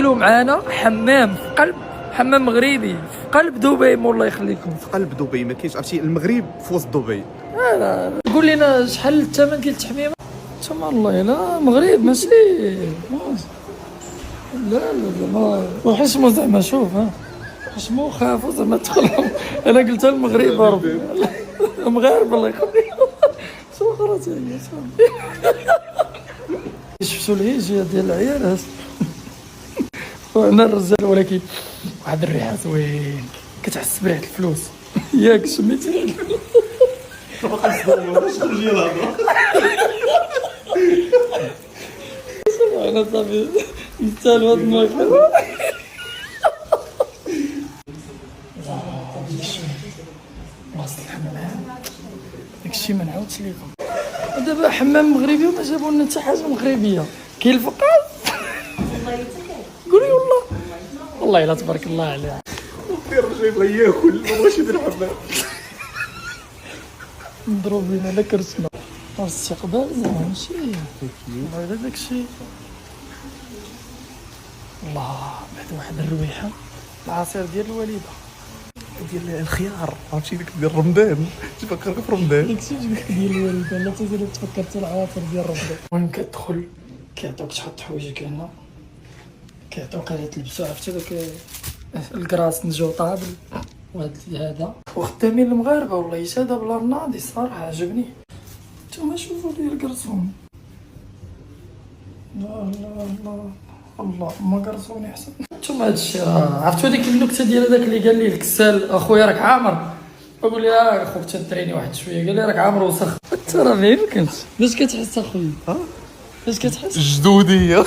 تخيلوا معانا حمام في قلب حمام مغربي في قلب دبي، مولا يخليكم. في قلب دبي ما كاينش، عرفتي المغرب في وسط دبي. قول لنا شحال الثمن ديال التحميمه؟ تما الله لا مغرب ماشي لا ما وحشمو زعما. شوف ها حشمو خافوا زعما تدخل. انا قلت المغرب ربي مغاربه الله يخليهم. شو خرجت هي شفتوا الهيجيه ديال العيال وانا الرجال، ولكن واحد الريحه زوين كتحس بريحه الفلوس. ياك سميتي انا صافي يستاهل هذا الماكل. وسط الحمام داكشي ما نعاودش لكم. دابا حمام مغربي وما جابوا لنا حتى حاجه مغربيه. كاين الفقاس قولي والله الا تبارك الله عليه. الدير جاي بغا ياكل ما بغاش يدير الحمام. مضروبين على كرسنا الاستقبال زعما ماشي هذا داكشي. الله بعد واحد الرويحه العصير ديال الوالده ديال الخيار، عرفتي ديك ديال رمضان، تفكرك في رمضان. داكشي ديال الوالده. لا تزال تفكرت العواطر ديال رمضان. المهم كتدخل كيعطوك تحط حوايجك هنا، كيعطوك غير تلبسو عرفتي داك الكراس نجو طابل وهاد هذا. وخدامين المغاربه والله يسادا بلا ناضي صراحه عجبني. نتوما شوفوا لي الكرسون. لا الله ما كرسوني احسن. نتوما هادشي عرفتوا ديك النكته ديال هذاك اللي قال لي الكسال اخويا راك عامر، بقول لي اخوك تنتريني واحد شويه، قال لي راك عامر وسخ. انت راه ما يمكنش. باش كتحس اخويا؟ باش كتحس؟ جدوديه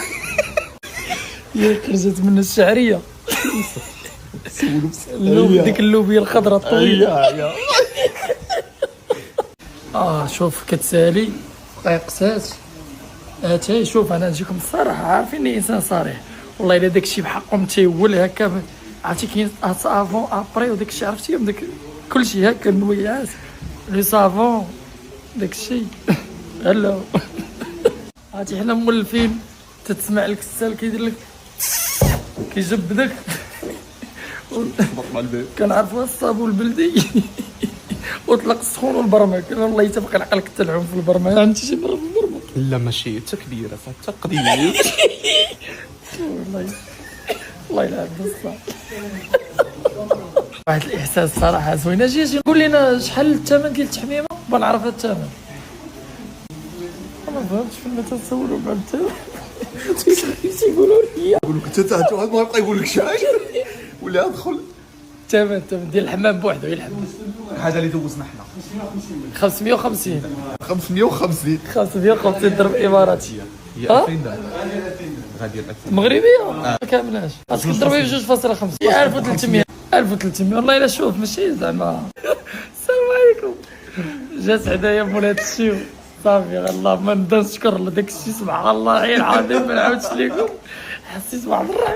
ياك خرجت من الشعريه. ديك اللوبيه الخضراء الطويله. شوف كتسالي قيقسات اتاي. شوف انا نجيكم الصراحه، عارفيني انسان صريح والله. الا داكشي بحقهم تيول هكا عرفتي كاين صافون ابري وداكشي عرفتي داك كلشي هكا النويعات لي صافون داكشي. هلا عرفتي حنا مولفين تتسمع لك السال كيدير لك كيجبدك. كنعرفوا الصابون البلدي وطلق السخون والبرمك. والله يتبقى العقل كتلعب في البرمك. عندي شي مره في البرمك؟ لا ماشي حتى كبيره حتى قديمه. والله يلعب بصح. واحد الاحساس صراحه زوين. اجي قول لنا شحال الثمن ديال التحميمه بغا نعرف الثمن. ما فهمتش فين تسولوا مع الثمن. تيقولوا لي يقول لك انت ما يبقى يقول لك شي حاجه ولا ادخل. الثمن ديال الحمام بوحدو هي الحمام. الحاجه اللي دوزنا حنا 550 ضرب اماراتيه. هي 2000 دابا غادي 2000 مغربيه ما كاملاش. خاصك تضربي في 2.5 1300 1300 والله الا. شوف ماشي زعما. السلام عليكم. جات عدايا مول هاد الشيء صافي. الله ما نبدا نشكر لداك الشيء سبحان الله العظيم ما نعاودش لكم. حسيت بواحد الرحمه.